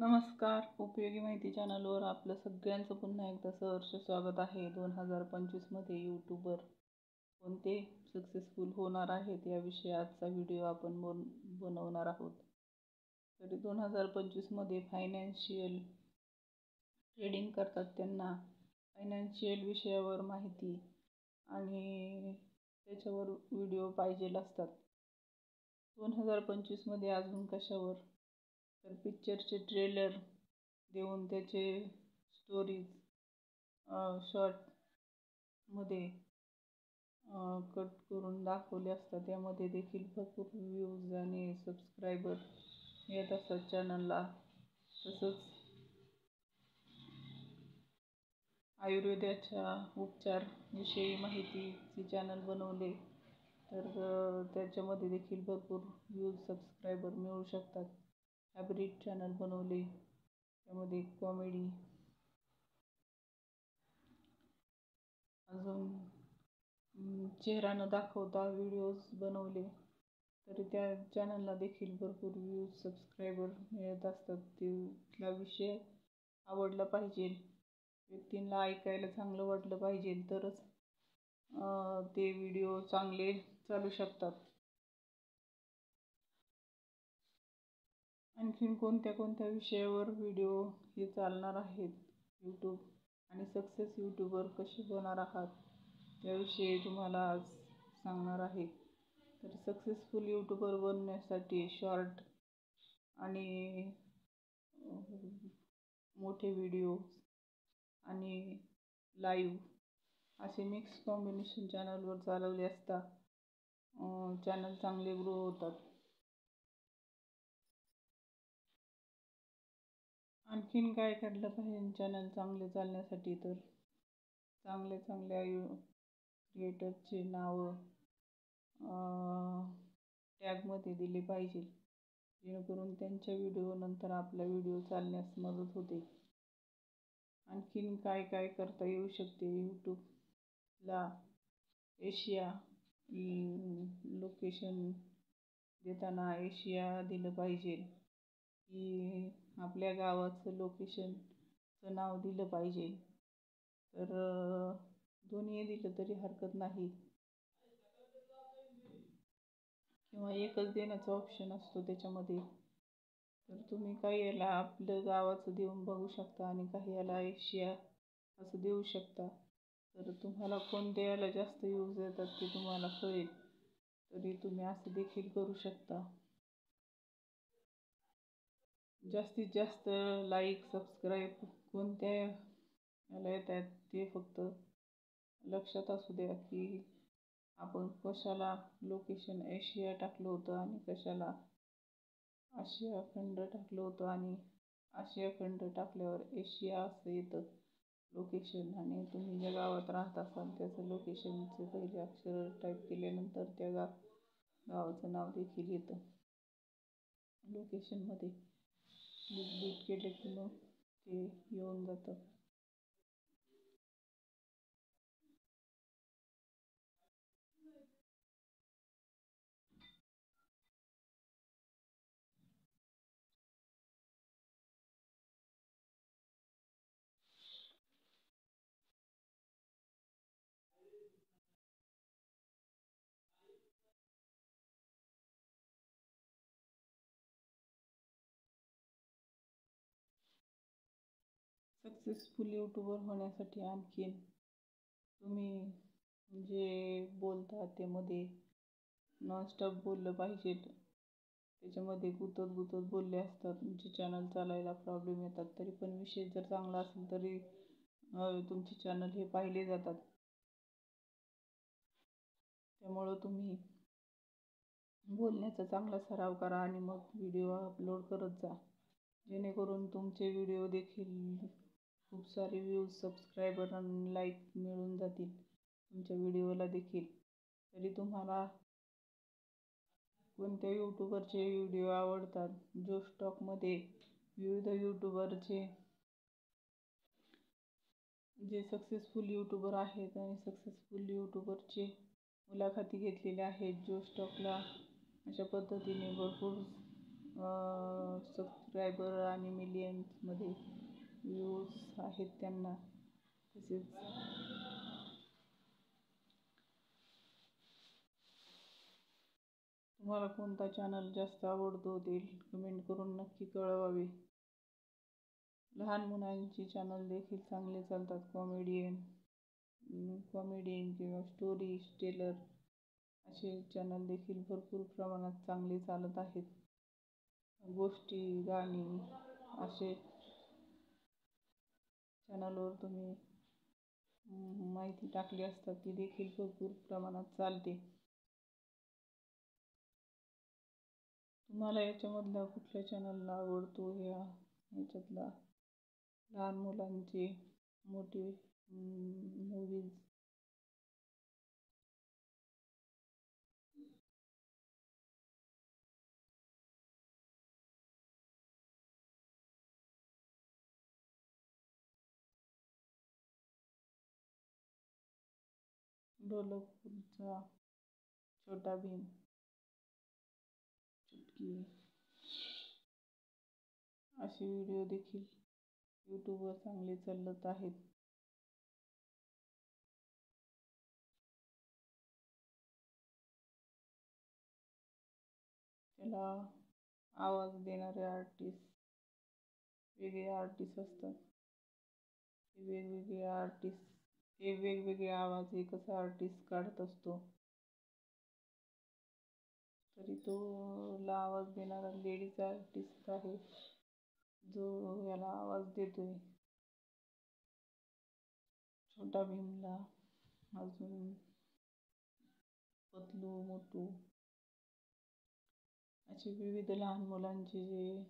नमस्कार. उपयोगी माहिती चॅनलवर आपलं सगळ्यांचं पुन्हा एकदा सहर्ष स्वागत आहे. 2025मध्ये यूट्यूबर कोणते सक्सेसफुल होणार आहेत याविषयी आजचा व्हिडिओ आपण बनवणार आहोत. तरी 2025मध्ये फायनान्शियल ट्रेडिंग करतात त्यांना फायनान्शियल विषयावर माहिती आणि त्याच्यावर व्हिडिओ पाहिजेल असतात. 2025मध्ये अजून कशावर, तर पिक्चरचे ट्रेलर देऊन त्याचे स्टोरीज शॉर्टमध्ये कट करून दाखवले असतात. त्यामध्ये देखील भरपूर व्ह्यूज आणि सबस्क्रायबर येत असतात चॅनलला. तसंच आयुर्वेदाच्या उपचारविषयी माहितीचे चॅनल बनवले तर त्याच्यामध्ये देखील भरपूर व्ह्यूज सबस्क्रायबर मिळू शकतात. हायब्रिड चॅनल बनवले, त्यामध्ये कॉमेडी अजून चेहरा न दाखवता व्हिडिओज बनवले तरी त्या चॅनलला देखील भरपूर व्ह्यूज सबस्क्रायबर मिळत असतात. तिथला विषय आवडला पाहिजे, व्यक्तींना ऐकायला चांगलं वाटलं पाहिजे तरच ते व्हिडिओ चांगले चालू शकतात. आणखीन कोणत्या विषयावर व्हिडिओ हे चालणार आहेत यूट्यूब आणि सक्सेस यूट्यूबर कसे होणार आहात याविषयी तुम्हाला आज सांगणार आहे. तर सक्सेसफुल यूट्यूबर बनण्यासाठी शॉर्ट आणि मोठे व्हिडिओ आणि लाईव्ह असे मिक्स कॉम्बिनेशन चॅनलवर चालवले असता चॅनल चांगले ग्रो होतात. आणखीन काय करायला पाहिजे चॅनल चांगले चालण्यासाठी, तर चांगल्या क्रिएटरचे नावं टॅगमध्ये दिले पाहिजे, जेणेकरून त्यांच्या व्हिडिओ नंतर आपला व्हिडिओ चालण्यास मदत होते. आणखीन काय करता येऊ शकते, यूट्यूबला एशिया लोकेशन देताना एशिया दिलं पाहिजे, की आपल्या गावाचं लोकेशनचं नाव दिलं पाहिजे. तर दोन्ही दिलं तरी हरकत नाही, किंवा एकच देण्याचा ऑप्शन असतो त्याच्यामध्ये. तर तुम्ही काही याला आपलं गावाचं देऊन बघू शकता आणि काही याला एशिया असं देऊ शकता. तर तुम्हाला कोणत्या याला जास्त यूज येतात ते तुम्हाला कळेल, तरी तुम्ही असं देखील करू शकता. जास्तीत जास्त लाईक सबस्क्राईब कोणत्या याला येत आहेत ते फक्त लक्षात असू द्या, की आपण कशाला लोकेशन एशिया टाकलं होतं आणि कशाला आशिया खंड टाकलं होतं, आणि आशिया खंड टाकल्यावर एशिया असं येतं लोकेशन. आणि तुम्ही ज्या गावात राहत असाल त्याचं लोकेशनचे पहिले अक्षर टाईप केल्यानंतर त्या गावाचं नाव देखील येतं लोकेशनमध्ये. क्लिक केलं की मग ते येऊन जातं. सक्सेसफुल यूट्यूबर होण्यासाठी आणखीन तुम्ही जे बोलता त्यामध्ये नॉनस्टॉप बोललं पाहिजे. त्याच्यामध्ये गुतत बोलले असतात, तुमचे चॅनल चालायला प्रॉब्लेम येतात. तरी पण विषय जर चांगला असेल तरी तुमचे चॅनल हे पाहिले जातात. त्यामुळं तुम्ही बोलण्याचा चांगला सराव करा आणि मग व्हिडिओ अपलोड करत जा, जेणेकरून तुमचे व्हिडिओ देखील खूप सारे व्ह्यूज सबस्क्रायबर आणि लाईक मिळून जातील तुमच्या व्हिडिओला देखील. तरी तुम्हाला कोणत्या यूट्यूबरचे व्हिडिओ आवडतात? जो स्टॉकमध्ये विविध यूट्यूबरचे जे सक्सेसफुल यूट्यूबर आहेत आणि सक्सेसफुल यूट्यूबरचे मुलाखती घेतलेल्या आहेत. जो स्टॉकला अशा पद्धतीने भरपूर सबस्क्रायबर आणि मिलियन्समध्ये व्ह्यूज आहेत त्यांना. तसेच तुम्हाला कोणता चॅनल जास्त आवडतो ते कमेंट करून नक्की कळवावे. लहान मुलांची चॅनल देखील चांगले चालतात. कॉमेडियन किंवा स्टोरी टेलर असे चॅनल देखील भरपूर प्रमाणात चांगले चालत आहेत. गोष्टी, गाणी असे चॅनलवर तुम्ही माहिती टाकली असतात ती देखील भरपूर प्रमाणात चालते. तुम्हाला याच्यामधला कुठल्या चॅनलला आवडतो? याच्यातला लहान मुलांचे मूवीज ढोलकपुरचा छोटा भीम, चुटकी असे व्हिडिओ देखील यूट्यूबवर चांगले चालत आहेत. त्याला आवाज देणारे वेगळे आर्टिस्ट असतात. वेगवेगळे आवाज एकच आर्टिस्ट काढत असतो. तरी तो ला आवाज देणारा लेडीज आर्टिस्ट आहे जो याला आवाज देतोय. छोटा भीमला अजून पतलू, मोटू असे विविध लहान मुलांचे जे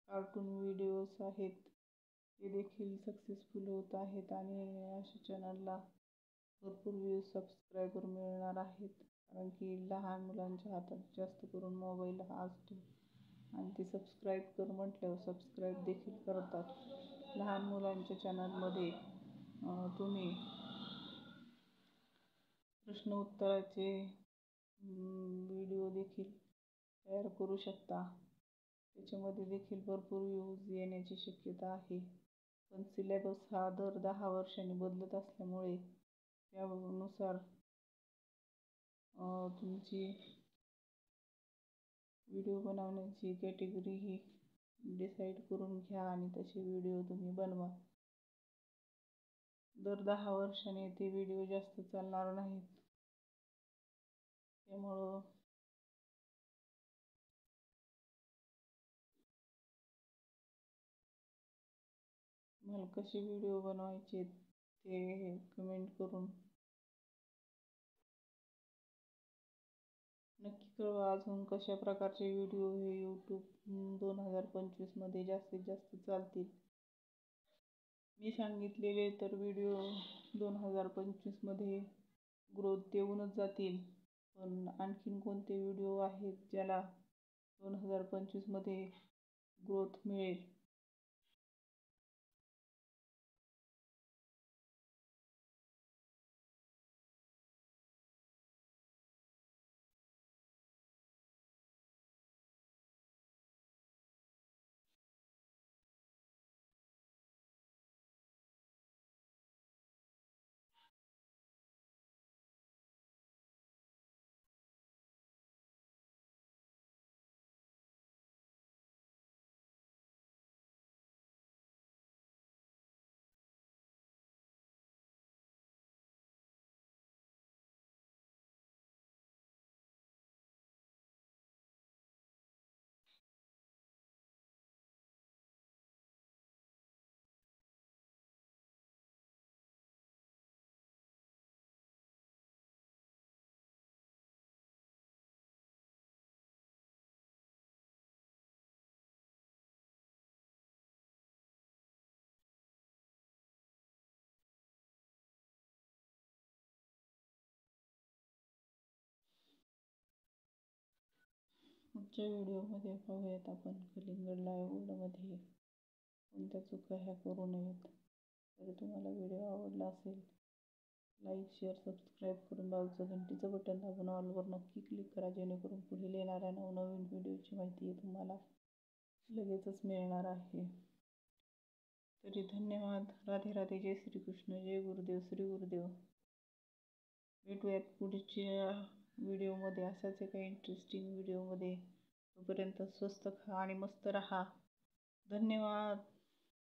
कार्टून व्हिडिओज आहेत ते देखील सक्सेसफुल होत आहेत आणि अशा चॅनलला भरपूर व्ह्यूज, सबस्क्रायबर मिळणार आहेत. कारण की लहान मुलांच्या हातात जास्त करून मोबाईल हा असतो आणि ते सबस्क्राईब कर म्हटल्यावर सबस्क्राईब देखील करतात. लहान मुलांच्या चॅनलमध्ये तुम्ही प्रश्न उत्तराचे व्हिडिओ देखील तयार करू शकता. त्याच्यामध्ये देखील भरपूर व्ह्यूज येण्याची शक्यता आहे. पण सिलेबस हा दर 10 वर्षांनी बदलत असल्यामुळे त्यानुसार तुमची व्हिडिओ बनवण्याची कॅटेगरी ही डिसाईड करून घ्या आणि तसे व्हिडिओ तुम्ही बनवा. दर 10 वर्षांनी ते व्हिडिओ जास्त चालणार नाहीत. त्यामुळं मला कसे व्हिडिओ बनवायचे ते कमेंट करून नक्की कळवा. अजून कशा प्रकारचे व्हिडिओ हे यूट्यूब 2025मध्ये जास्तीत जास्त चालतील. मी सांगितलेले तर व्हिडिओ 2025मध्ये ग्रोथ देऊनच जातील. पण आणखीन कोणते व्हिडिओ आहेत ज्याला 2025मध्ये ग्रोथ मिळेल? पुढच्या व्हिडिओमध्ये पाहूयात आपण कलिंगड लाईव्हमध्ये कोणत्या चुका ह्या करू नयेत. जर तुम्हाला व्हिडिओ आवडला असेल लाईक शेअर सबस्क्राईब करून बाजूचं घंटीचं बटन दाबून ऑलवर नक्की क्लिक करा, जेणेकरून पुढील येणाऱ्या नवनवीन व्हिडिओची माहिती तुम्हाला लगेचच मिळणार आहे. तरी धन्यवाद. राधे राधे. जय श्रीकृष्ण. जय गुरुदेव. श्री गुरुदेव. भेटूयात पुढच्या व्हिडिओमध्ये अशाच एका इंटरेस्टिंग व्हिडिओमध्ये. तोपर्यंत स्वस्त खा आणि मस्त रहा. धन्यवाद.